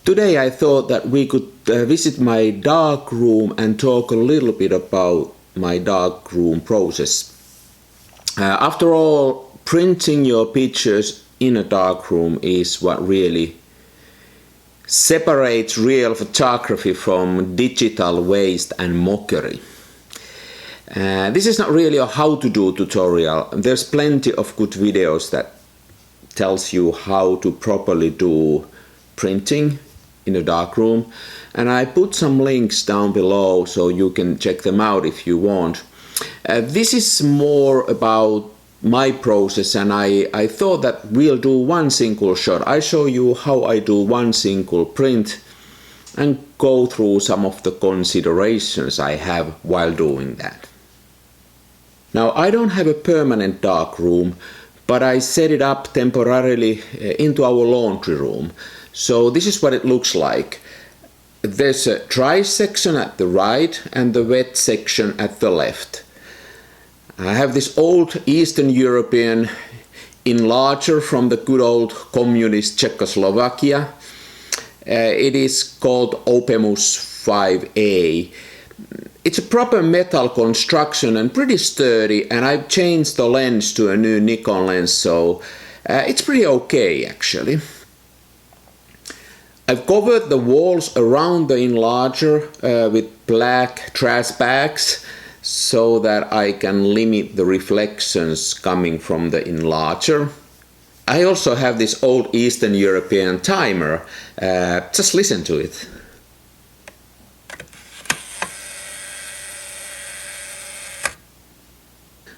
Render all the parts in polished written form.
Today I thought that we could visit my darkroom and talk a little bit about my darkroom process. After all, printing your pictures in a darkroom is what really separates real photography from digital waste and mockery. This is not really a how-to-do tutorial. There's plenty of good videos that tells you how to properly do printing in a darkroom, and I put some links down below so you can check them out if you want. This is more about my process, and I thought that we'll do one single shot. I show you how I do one single print and go through some of the considerations I have while doing that. Now, I don't have a permanent darkroom, but I set it up temporarily into our laundry room. So this is what it looks like. There's a dry section at the right and the wet section at the left. I have this old Eastern European enlarger from the good old communist Czechoslovakia. It is called Opemus 5A. It's a proper metal construction and pretty sturdy, and I've changed the lens to a new Nikon lens, so it's pretty okay actually. I've covered the walls around the enlarger with black trash bags so that I can limit the reflections coming from the enlarger. I also have this old Eastern European timer. Just listen to it.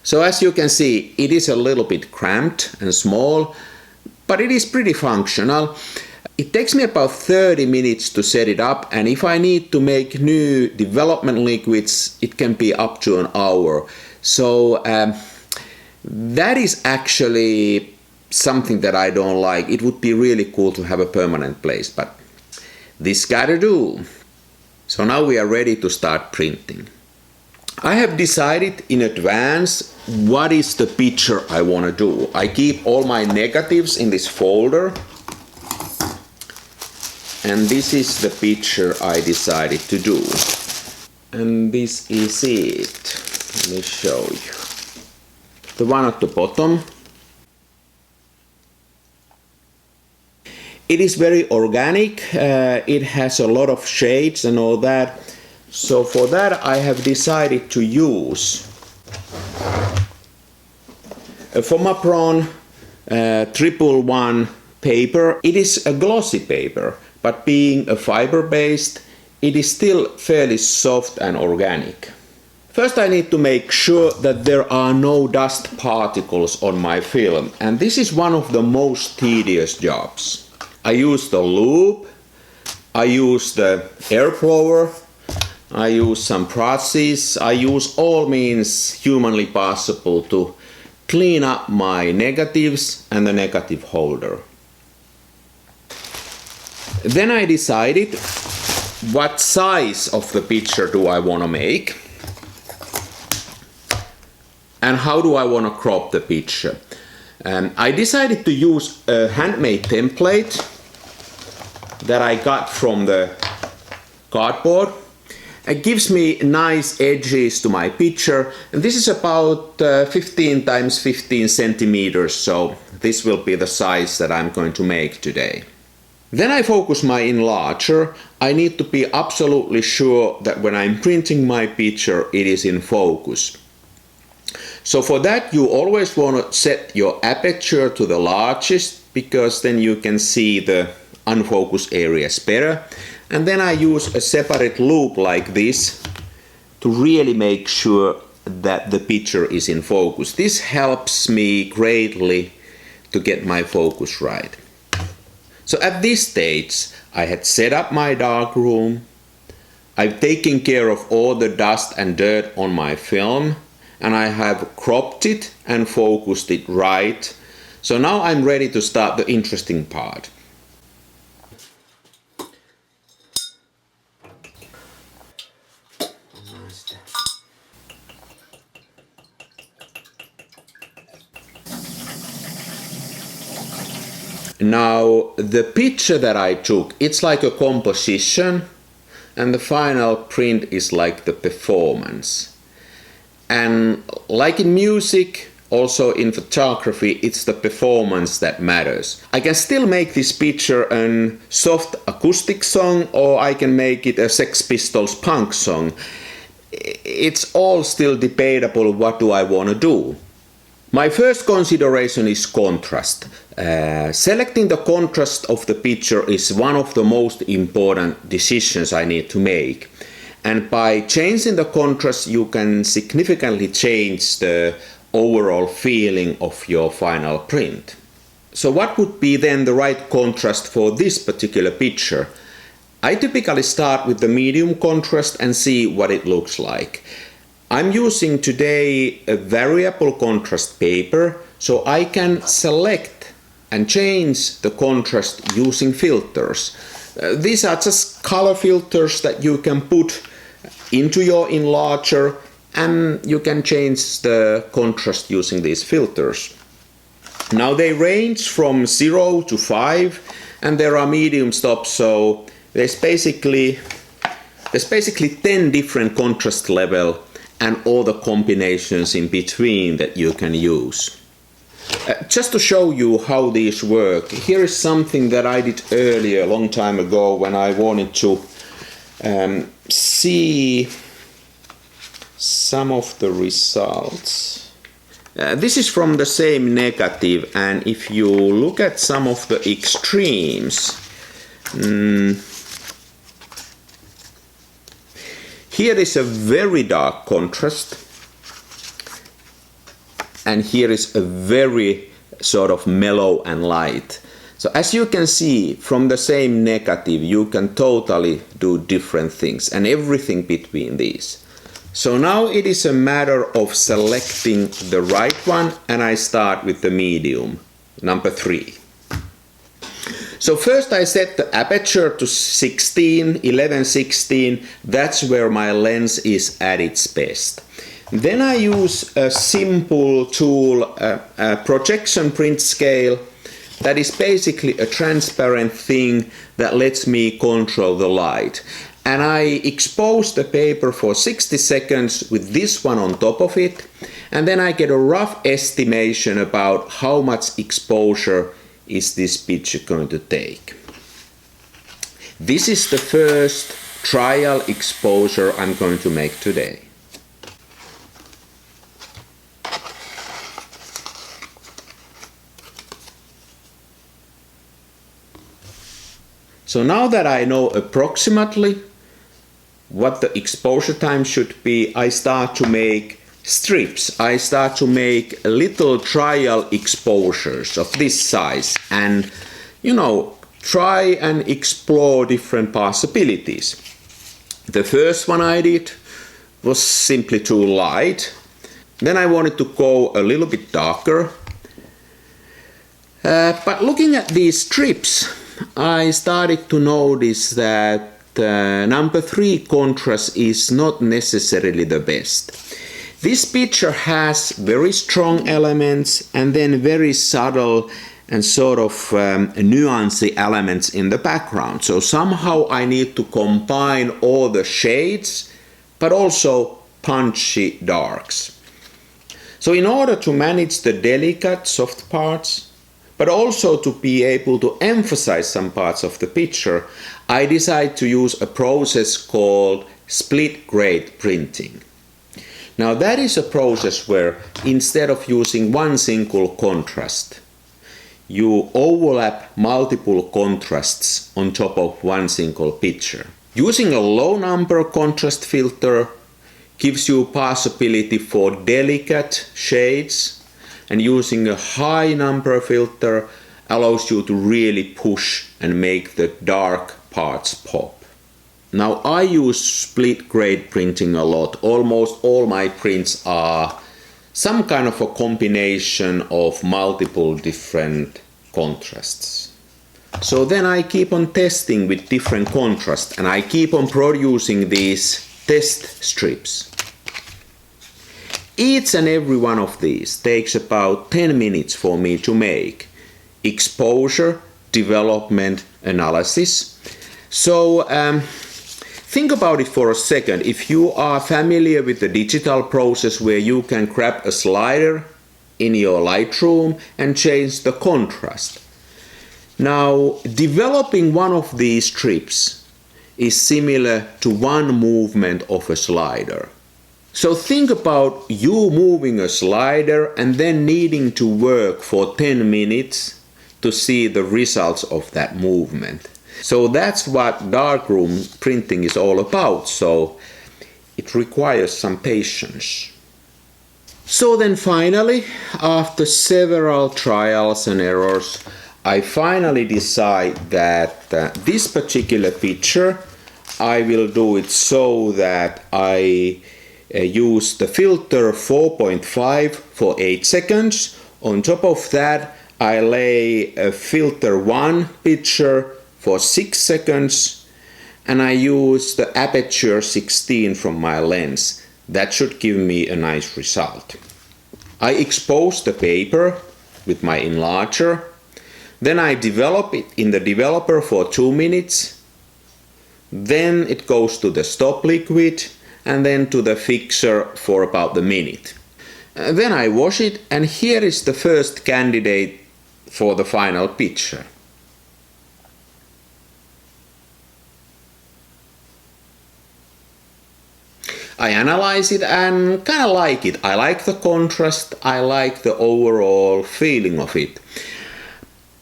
So as you can see, it is a little bit cramped and small, but it is pretty functional. It takes me about 30 minutes to set it up, and if I need to make new development liquids, it can be up to an hour. So that is actually something that I don't like. It would be really cool to have a permanent place, but this gotta do. So now we are ready to start printing. I have decided in advance what is the picture I want to do. I keep all my negatives in this folder, and this is the picture I decided to do. And this is it. Let me show you. The one at the bottom. It is very organic. It has a lot of shades and all that. So for that I have decided to use a Fomapron 111 paper. It is a glossy paper, but being a fiber-based, it is still fairly soft and organic. First I need to make sure that there are no dust particles on my film, and this is one of the most tedious jobs. I use the loupe, I use the air blower, I use some brushes, I use all means humanly possible to clean up my negatives and the negative holder. Then I decided what size of the picture do I want to make and how do I want to crop the picture. I decided to use a handmade template that I got from the cardboard. It gives me nice edges to my picture, and this is about 15 times 15 centimeters, so this will be the size that I'm going to make today. Then I focus my enlarger. I need to be absolutely sure that when I'm printing my picture it is in focus. So for that you always want to set your aperture to the largest, because then you can see the unfocused areas better. And then I use a separate loupe like this to really make sure that the picture is in focus. This helps me greatly to get my focus right. So at this stage I had set up my darkroom. I've taken care of all the dust and dirt on my film, and I have cropped it and focused it right. So now I'm ready to start the interesting part. Now the picture that I took, it's like a composition, and the final print is like the performance. And like in music, also in photography, it's the performance that matters. I can still make this picture a soft acoustic song, or I can make it a Sex Pistols punk song. It's all still debatable. What do I want to do? My first consideration is contrast. Selecting the contrast of the picture is one of the most important decisions I need to make. And by changing the contrast, you can significantly change the overall feeling of your final print. So what would be then the right contrast for this particular picture? I typically start with the medium contrast and see what it looks like. I'm using today a variable contrast paper, so I can select and change the contrast using filters. These are just color filters that you can put into your enlarger, and you can change the contrast using these filters. Now they range from 0 to 5, and there are medium stops, so there's basically 10 different contrast level and all the combinations in between that you can use. Just to show you how these work, here is something that I did earlier, a long time ago, when I wanted to see some of the results. This is from the same negative, and if you look at some of the extremes, here is a very dark contrast, and here is a very sort of mellow and light. So as you can see, from the same negative you can totally do different things, and everything between these. So now it is a matter of selecting the right one, and I start with the medium, number 3. So first I set the aperture to 11-16, that's where my lens is at its best. Then I use a simple tool, a projection print scale, that is basically a transparent thing that lets me control the light. And I expose the paper for 60 seconds with this one on top of it, and then I get a rough estimation about how much exposure is this picture going to take. This is the first trial exposure I'm going to make today. So now that I know approximately what the exposure time should be, I start to make strips. I start to make little trial exposures of this size, and try and explore different possibilities. The first one I did was simply too light. Then I wanted to go a little bit darker. But looking at these strips, I started to notice that number 3 contrast is not necessarily the best. This picture has very strong elements and then very subtle and sort of nuancy elements in the background. So somehow I need to combine all the shades, but also punchy darks. So in order to manage the delicate soft parts, but also to be able to emphasize some parts of the picture, I decided to use a process called split grade printing. Now that is a process where instead of using one single contrast, you overlap multiple contrasts on top of one single picture. Using a low number contrast filter gives you possibility for delicate shades, and using a high number filter allows you to really push and make the dark parts pop. Now I use split grade printing a lot. Almost all my prints are some kind of a combination of multiple different contrasts. So then I keep on testing with different contrasts, and I keep on producing these test strips. Each and every one of these takes about 10 minutes for me to make. Exposure development analysis. So think about it for a second. If you are familiar with the digital process where you can grab a slider in your Lightroom and change the contrast. Now, developing one of these strips is similar to one movement of a slider. So think about you moving a slider and then needing to work for 10 minutes to see the results of that movement. So that's what darkroom printing is all about. So it requires some patience. So then finally, after several trials and errors, I finally decide that this particular picture, I will do it so that I use the filter 4.5 for 8 seconds. On top of that, I lay a filter 1 picture for 6 seconds, and I use the aperture 16 from my lens. That should give me a nice result. I expose the paper with my enlarger. Then I develop it in the developer for 2 minutes. Then it goes to the stop liquid and then to the fixer for about a minute. Then I wash it, and here is the first candidate for the final picture. I analyze it and kind of like it. I like the contrast, I like the overall feeling of it.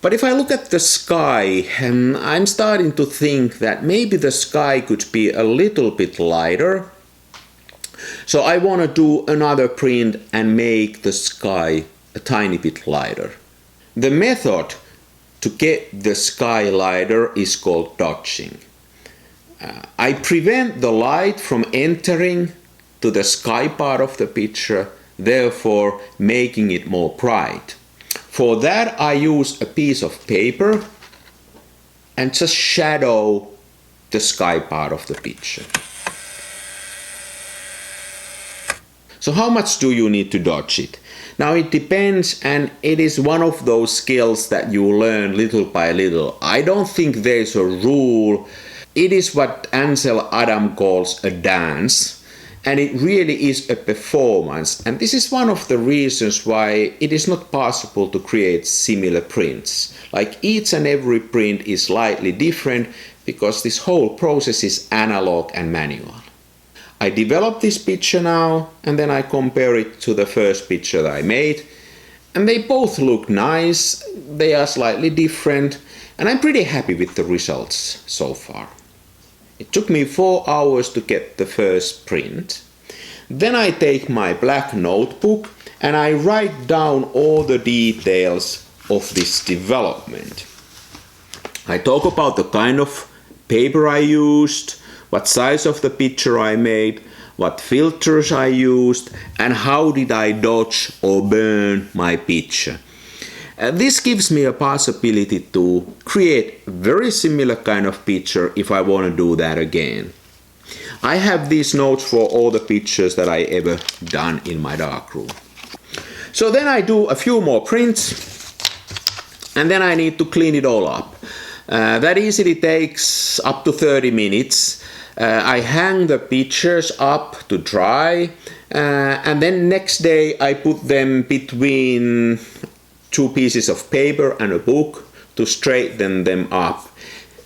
But if I look at the sky, I'm starting to think that maybe the sky could be a little bit lighter. So I want to do another print and make the sky a tiny bit lighter. The method to get the sky lighter is called dodging. I prevent the light from entering to the sky part of the picture, therefore making it more bright. For that I use a piece of paper and just shadow the sky part of the picture. So how much do you need to dodge it? Now it depends, and it is one of those skills that you learn little by little. I don't think there's a rule. It is what Ansel Adam calls a dance, and it really is a performance. And this is one of the reasons why it is not possible to create similar prints. Like each and every print is slightly different because this whole process is analog and manual. I develop this picture now, and then I compare it to the first picture that I made, and they both look nice. They are slightly different, and I'm pretty happy with the results so far. It took me 4 hours to get the first print. Then I take my black notebook and I write down all the details of this development. I talk about the kind of paper I used, what size of the picture I made, what filters I used, and how did I dodge or burn my picture. This gives me a possibility to create a very similar kind of picture if I want to do that again. I have these notes for all the pictures that I ever done in my darkroom. So then I do a few more prints, and then I need to clean it all up. That easily takes up to 30 minutes. I hang the pictures up to dry, and then next day I put them between 2 pieces of paper and a book to straighten them up.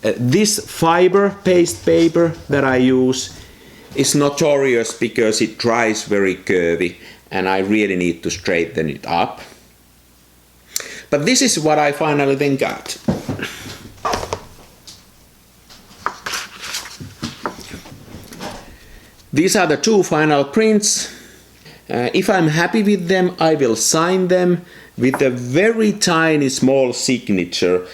This fiber paste paper that I use is notorious because it dries very curvy, and I really need to straighten it up. But this is what I finally then got. These are the 2 final prints. If I'm happy with them, I will sign them with a very tiny small signature.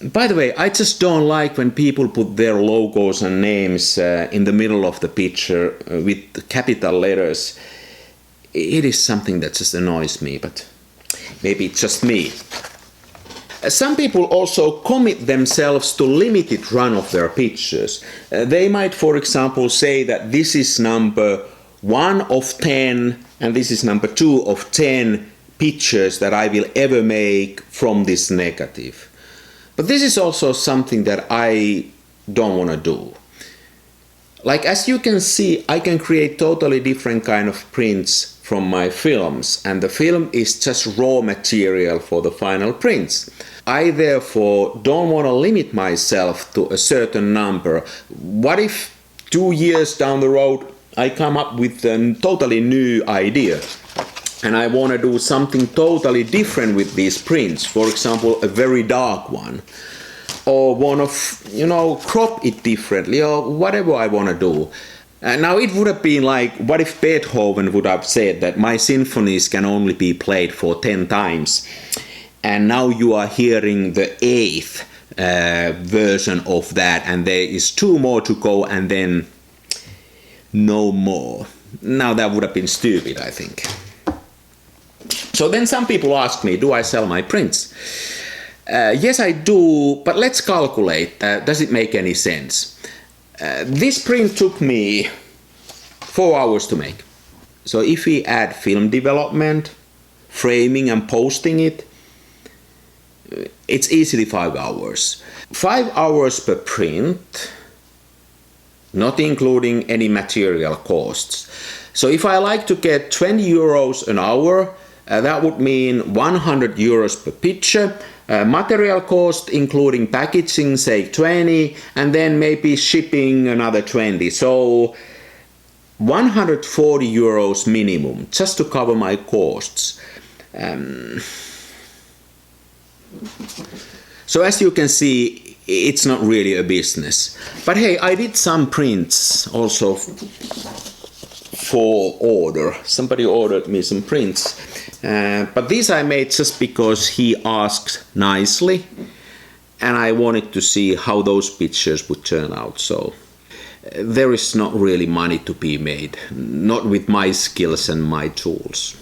By the way, I just don't like when people put their logos and names in the middle of the picture with capital letters. It is something that just annoys me, but maybe it's just me. Some people also commit themselves to limited run of their pictures. They might, for example, say that this is number 1 of 10 and this is number 2 of 10 pictures that I will ever make from this negative. But this is also something that I don't want to do. Like, as you can see, I can create totally different kind of prints from my films, and the film is just raw material for the final prints. I therefore don't want to limit myself to a certain number. What if 2 years down the road I come up with a totally new idea and I want to do something totally different with these prints, for example a very dark one, or want to, crop it differently, or whatever I want to do. Now it would have been like, what if Beethoven would have said that my symphonies can only be played for 10 times, and now you are hearing the 8th version of that, and there is 2 more to go, and then no more. Now that would have been stupid, I think. So then some people ask me, do I sell my prints? Yes, I do, but let's calculate. Does it make any sense? This print took me 4 hours to make. So if we add film development, framing and posting it, it's easily 5 hours. 5 hours per print, not including any material costs. So if I like to get 20 euros an hour, that would mean 100 euros per picture. Material cost including packaging, say 20, and then maybe shipping another 20. So 140 euros minimum just to cover my costs. So as you can see, it's not really a business. But hey, I did some prints also for order. Somebody ordered me some prints. But these I made just because he asked nicely, and I wanted to see how those pictures would turn out. So there is not really money to be made, not with my skills and my tools.